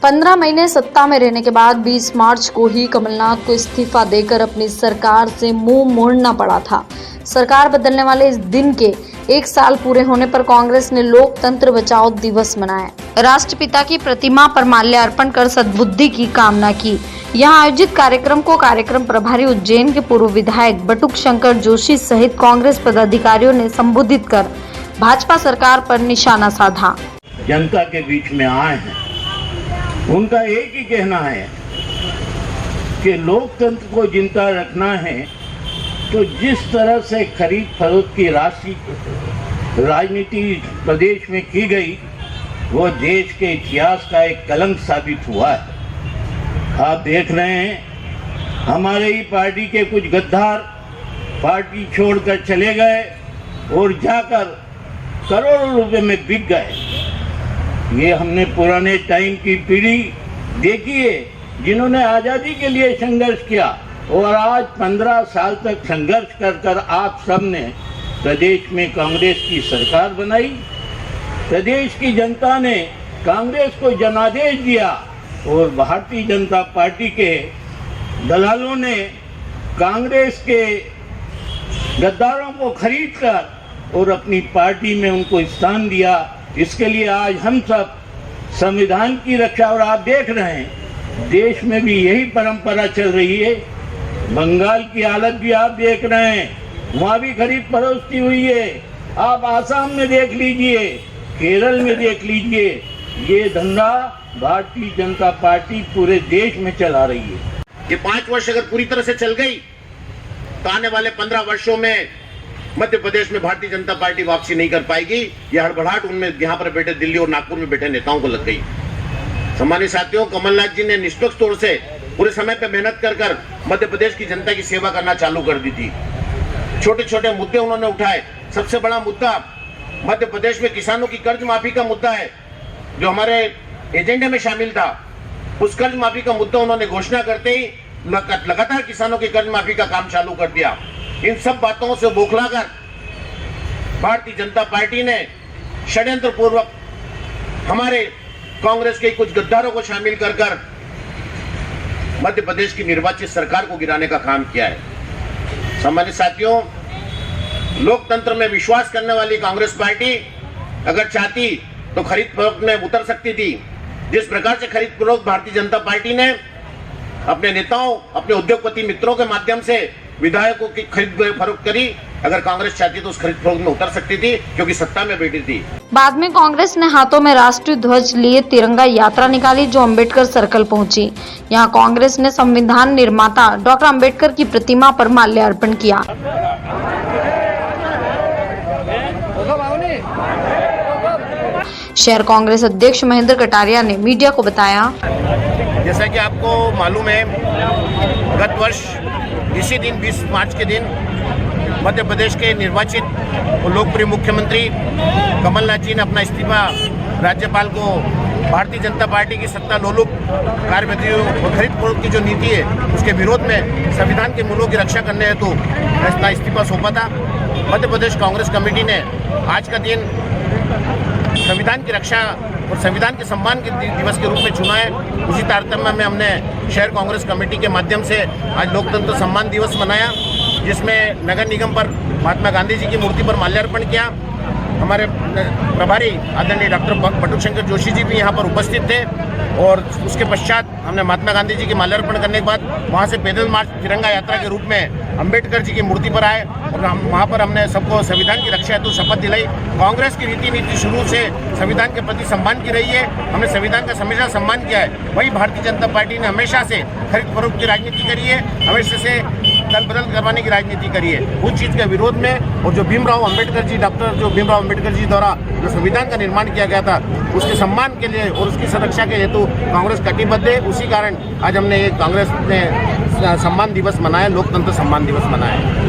15 महीने सत्ता में रहने के बाद 20 मार्च को ही कमलनाथ को इस्तीफा देकर अपनी सरकार से मुंह मोड़ना पड़ा था। सरकार बदलने वाले इस दिन के 1 साल पूरे होने पर कांग्रेस ने लोकतंत्र बचाओ दिवस मनाया। राष्ट्रपिता की प्रतिमा पर माल्यार्पण कर सद्बुद्धि की कामना की। यहां आयोजित कार्यक्रम को कार्यक्रम प्रभारी उज्जैन के पूर्व विधायक बटुक शंकर जोशी सहित कांग्रेस पदाधिकारियों ने संबोधित कर भाजपा सरकार पर निशाना साधा। जनता के बीच में आए हैं, उनका एक ही कहना है कि लोकतंत्र को जिंदा रखना है तो जिस तरह से खरीद फरोख्त की राजनीति प्रदेश में की गई वो देश के इतिहास का एक कलंक साबित हुआ है। आप देख रहे हैं हमारे ही पार्टी के कुछ गद्दार पार्टी छोड़कर चले गए और जाकर करोड़ों रुपए में बिक गए। ये हमने पुराने टाइम की पीढ़ी देखी है जिन्होंने आज़ादी के लिए संघर्ष किया और आज 15 साल तक संघर्ष कर आप सब ने प्रदेश में कांग्रेस की सरकार बनाई। प्रदेश की जनता ने कांग्रेस को जनादेश दिया और भारतीय जनता पार्टी के दलालों ने कांग्रेस के गद्दारों को खरीदकर और अपनी पार्टी में उनको स्थान दिया। इसके लिए आज हम सब संविधान की रक्षा, और आप देख रहे हैं देश में भी यही परंपरा चल रही है। बंगाल की हालत भी आप देख रहे हैं, वहाँ भी खरीद फरोख्ती हुई है। आप आसाम में देख लीजिए, केरल में देख लीजिए, ये धंधा भारतीय जनता पार्टी पूरे देश में चला रही है। ये 5 वर्ष अगर पूरी तरह से चल गई तो आने वाले 15 वर्षों में मध्य प्रदेश में भारतीय जनता पार्टी वापसी नहीं कर पाएगी। यह हड़बड़ाहट उनमें यहाँ पर बैठे दिल्ली और नागपुर में बैठे नेताओं को लग गई। सम्मानित साथियों, कमलनाथ जी ने निष्पक्ष तौर से पूरे समय पे मेहनत कर मध्य प्रदेश की जनता की सेवा करना चालू कर दी थी। छोटे छोटे मुद्दे उन्होंने उठाए। सबसे बड़ा मुद्दा मध्य प्रदेश में किसानों की कर्ज माफी का मुद्दा है, जो हमारे एजेंडे में शामिल था। उस कर्ज माफी का मुद्दा उन्होंने घोषणा करते ही लगातार किसानों की कर्ज माफी का काम चालू कर दिया। इन सब बातों से बौखलाकर भारतीय जनता पार्टी ने षड्यंत्र पूर्वक हमारे कांग्रेस के कुछ गद्दारों को शामिल कर मध्य प्रदेश की निर्वाचित सरकार को गिराने का काम किया है। सम्मानित साथियों, लोकतंत्र में विश्वास करने वाली कांग्रेस पार्टी अगर चाहती तो खरीद फरोख्त में उतर सकती थी। जिस प्रकार से खरीद फरोख्त भारतीय जनता पार्टी ने अपने नेताओं, अपने उद्योगपति मित्रों के माध्यम से विधायकों की खरीद फरोख्त करी, अगर कांग्रेस चाहती तो उस खरीद फरोख्त में उतर सकती थी, क्योंकि सत्ता में बैठी थी। बाद में कांग्रेस ने हाथों में राष्ट्रीय ध्वज लिए तिरंगा यात्रा निकाली, जो अंबेडकर सर्कल पहुंची। यहां कांग्रेस ने संविधान निर्माता डॉक्टर अंबेडकर की प्रतिमा पर माल्यार्पण किया। शहर कांग्रेस अध्यक्ष महेंद्र कटारिया ने मीडिया को बताया, जैसा कि आपको मालूम है, गत वर्ष इसी दिन 20 मार्च के दिन मध्य प्रदेश के निर्वाचित और लोकप्रिय मुख्यमंत्री कमलनाथ जी ने अपना इस्तीफा राज्यपाल को भारतीय जनता पार्टी की सत्ता लोलुप कार्यविधियों और खरीद फरोख्त की जो नीति है उसके विरोध में संविधान के मूल्यों की रक्षा करने हेतु अपना इस्तीफा सौंपा था। मध्य प्रदेश कांग्रेस कमेटी ने आज का दिन संविधान की रक्षा और संविधान के सम्मान के दिवस के रूप में चुना है। उसी तारतम्य में हमने शहर कांग्रेस कमेटी के माध्यम से आज लोकतंत्र सम्मान दिवस मनाया, जिसमें नगर निगम पर महात्मा गांधी जी की मूर्ति पर माल्यार्पण किया। हमारे प्रभारी आदरणीय डॉक्टर बटुक शंकर जोशी जी भी यहाँ पर उपस्थित थे और उसके पश्चात हमने महात्मा गांधी जी की माल्यार्पण करने के बाद वहाँ से पैदल मार्च तिरंगा यात्रा के रूप में अंबेडकर जी की मूर्ति पर आए और वहाँ पर हमने सबको संविधान की रक्षा हेतु शपथ दिलाई। कांग्रेस की रीति नीति शुरू से संविधान के प्रति सम्मान की रही है। हमने संविधान का हमेशा सम्मान किया है। वही भारतीय जनता पार्टी ने हमेशा से खरीद फरोख्त की राजनीति करी है, हमेशा से दल बदल करवाने की राजनीति करी है। उस चीज़ के विरोध में और जो भीमराव अम्बेडकर जी, डॉक्टर जो भीमराव अम्बेडकर जी द्वारा जो संविधान का निर्माण किया गया था, उसके सम्मान के लिए और उसकी सुरक्षा के हेतु कांग्रेस कटिबद्ध है। उसी कारण आज हमने ये कांग्रेस ने सम्मान दिवस मनाया, लोकतंत्र सम्मान दिवस मनाया।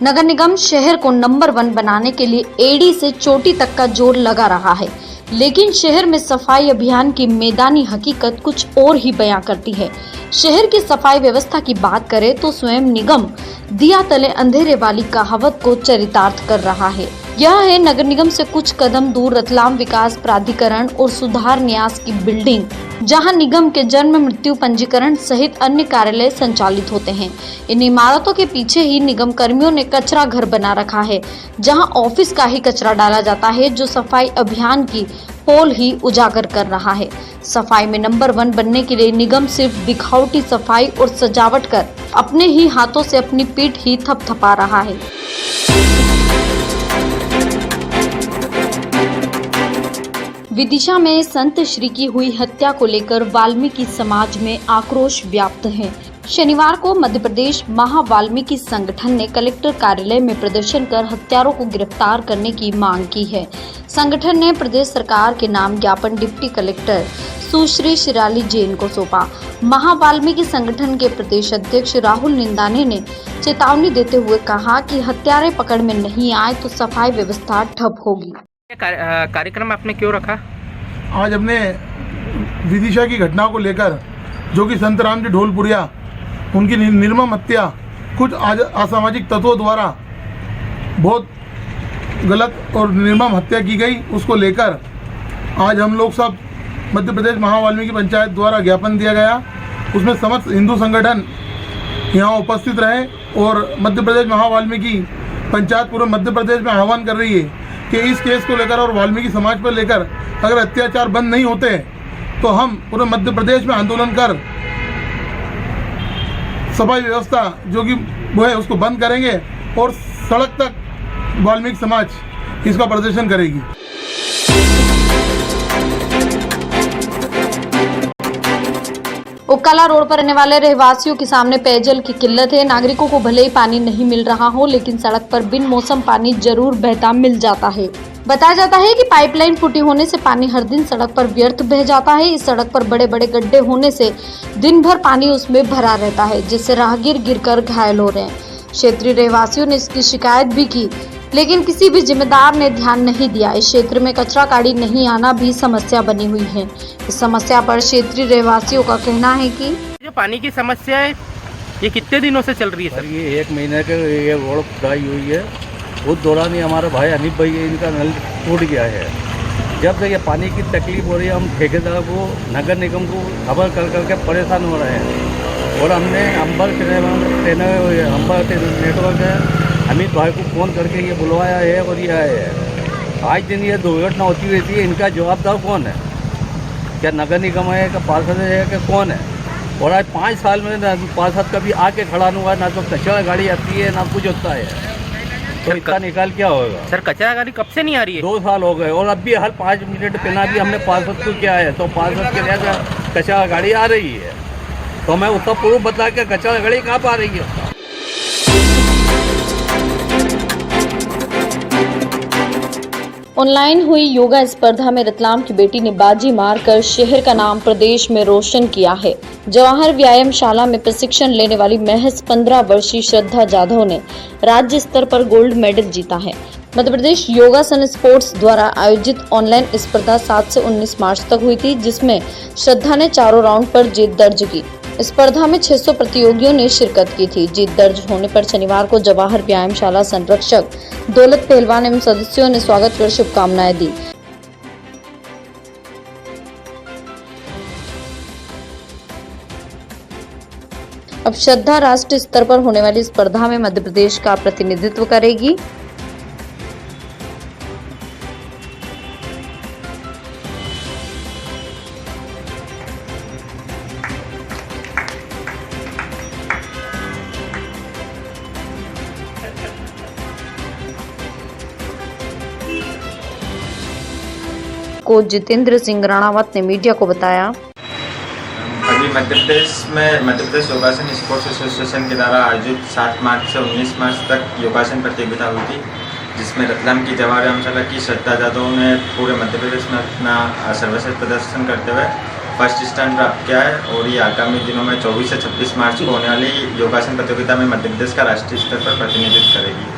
नगर निगम शहर को नंबर 1 बनाने के लिए एड़ी से चोटी तक का जोर लगा रहा है, लेकिन शहर में सफाई अभियान की मैदानी हकीकत कुछ और ही बयां करती है। शहर की सफाई व्यवस्था की बात करें तो स्वयं निगम दिया तले अंधेरे वाली कहावत को चरितार्थ कर रहा है। यह है नगर निगम से कुछ कदम दूर रतलाम विकास प्राधिकरण और सुधार न्यास की बिल्डिंग, जहां निगम के जन्म मृत्यु पंजीकरण सहित अन्य कार्यालय संचालित होते हैं। इन इमारतों के पीछे ही निगम कर्मियों ने कचरा घर बना रखा है, जहां ऑफिस का ही कचरा डाला जाता है, जो सफाई अभियान की पोल ही उजागर कर रहा है। सफाई में नंबर 1 बनने के लिए निगम सिर्फ दिखावटी सफाई और सजावट कर अपने ही हाथों से अपनी पीठ ही थपथपा रहा है। विदिशा में संत श्री की हुई हत्या को लेकर वाल्मीकि समाज में आक्रोश व्याप्त है। शनिवार को मध्य प्रदेश महा वाल्मीकि संगठन ने कलेक्टर कार्यालय में प्रदर्शन कर हत्यारों को गिरफ्तार करने की मांग की है। संगठन ने प्रदेश सरकार के नाम ज्ञापन डिप्टी कलेक्टर सुश्री शिराली जैन को सौंपा। महा वाल्मीकि संगठन के प्रदेश अध्यक्ष राहुल निंदाने ने चेतावनी देते हुए कहा कि हत्यारे पकड़ में नहीं आए तो सफाई व्यवस्था ठप होगी। कार्यक्रम आपने क्यों रखा? आज हमने विदिशा की घटना को लेकर, जो कि संत राम जी ढोलपुरिया उनकी निर्मम हत्या कुछ असामाजिक तत्वों द्वारा बहुत गलत और निर्मम हत्या की गई, उसको लेकर आज हम लोग सब मध्य प्रदेश महा वाल्मीकि पंचायत द्वारा ज्ञापन दिया गया। उसमें समस्त हिंदू संगठन यहाँ उपस्थित रहे और मध्य प्रदेश महा वाल्मीकि पंचायत पूरे मध्य प्रदेश में आह्वान कर रही है कि इस केस को लेकर और वाल्मीकि समाज पर लेकर अगर अत्याचार बंद नहीं होते तो हम पूरे मध्य प्रदेश में आंदोलन कर सफाई व्यवस्था जो कि वो है उसको बंद करेंगे और सड़क तक वाल्मीकि समाज इसका प्रदर्शन करेगी। उकाला रोड पर रहने वाले रहवासियों के सामने पेयजल की किल्लत है। नागरिकों को भले ही पानी नहीं मिल रहा हो, लेकिन सड़क पर बिन मौसम पानी जरूर बहता मिल जाता है। बताया जाता है कि पाइपलाइन फूटी होने से पानी हर दिन सड़क पर व्यर्थ बह जाता है। इस सड़क पर बड़े बड़े गड्ढे होने से दिन भर पानी उसमें भरा रहता है, जिससे राहगीर गिरकर घायल हो रहे हैं। क्षेत्रीय रहवासियों ने इसकी शिकायत भी की, लेकिन किसी भी जिम्मेदार ने ध्यान नहीं दिया। इस क्षेत्र में कचरा गाड़ी नहीं आना भी समस्या बनी हुई है। इस समस्या पर क्षेत्रीय रहवासियों का कहना है कि जो पानी की समस्या है ये कितने दिनों से चल रही है? सर, ये 1 महीने के ये रोड खुदाई हुई है। उस दौरान ही हमारे भाई अनिप भाई इनका नल टूट गया है। जब से ये पानी की तकलीफ हो रही है, हम ठेकेदार को, नगर निगम को खबर कर करके परेशान हो रहे हैं। और हमने अंबर नेटवर्क है अमित भाई को फ़ोन करके ये बुलवाया है और ये आए हैं। आज दिन ये दुर्घटना होती रहती है, इनका जवाबदार कौन है? क्या नगर निगम है, क्या पार्षद है, क्या कौन है? और आज 5 साल में ना पार्षद कभी आके खड़ा नहीं हुआ, ना तो कचरा गाड़ी आती है ना कुछ होता है। तो इसका निकाल क्या होगा? सर, कचरा गाड़ी कब से नहीं आ रही है? 2 साल हो गए और अब भी हर 5 मिनट बिना भी हमने पार्षद को किया है, तो पार्षद के लिए कचरा गाड़ी आ रही है। तो मैं उसका प्रूफ बता के कचरा गाड़ी कहाँ पर आ रही है? ऑनलाइन हुई योगा स्पर्धा में रतलाम की बेटी ने बाजी मारकर शहर का नाम प्रदेश में रोशन किया है। जवाहर व्यायामशाला में प्रशिक्षण लेने वाली महज 15 वर्षीय श्रद्धा जाधव ने राज्य स्तर पर गोल्ड मेडल जीता है। मध्य प्रदेश योगासन स्पोर्ट्स द्वारा आयोजित ऑनलाइन स्पर्धा 7 से 19 मार्च तक हुई थी, जिसमें श्रद्धा ने चारों राउंड पर जीत दर्ज की। स्पर्धा में 600 प्रतियोगियों ने शिरकत की थी। जीत दर्ज होने पर शनिवार को जवाहर व्यायामशाला संरक्षक दौलत पहलवान एवं सदस्यों ने स्वागत कर शुभकामनाएं दी। अब श्रद्धा राष्ट्रीय स्तर पर होने वाली स्पर्धा में मध्य प्रदेश का प्रतिनिधित्व करेगी। कोच जितेंद्र सिंह राणावत ने मीडिया को बताया, अभी मध्य प्रदेश योगासन स्पोर्ट्स एसोसिएशन के द्वारा आयोजित 7 मार्च से 19 मार्च तक योगासन प्रतियोगिता हुई थी, जिसमें रतलाम की जवाहर व्यायामशाला की श्रद्धा जाधव ने पूरे मध्य प्रदेश में अपना सर्वश्रेष्ठ प्रदर्शन करते हुए फर्स्ट स्थान प्राप्त किया है। और ये आगामी दिनों में 24 से 26 मार्च को होने वाली योगासन प्रतियोगिता में मध्य प्रदेश का राष्ट्रीय स्तर पर प्रतिनिधित्व करेगी।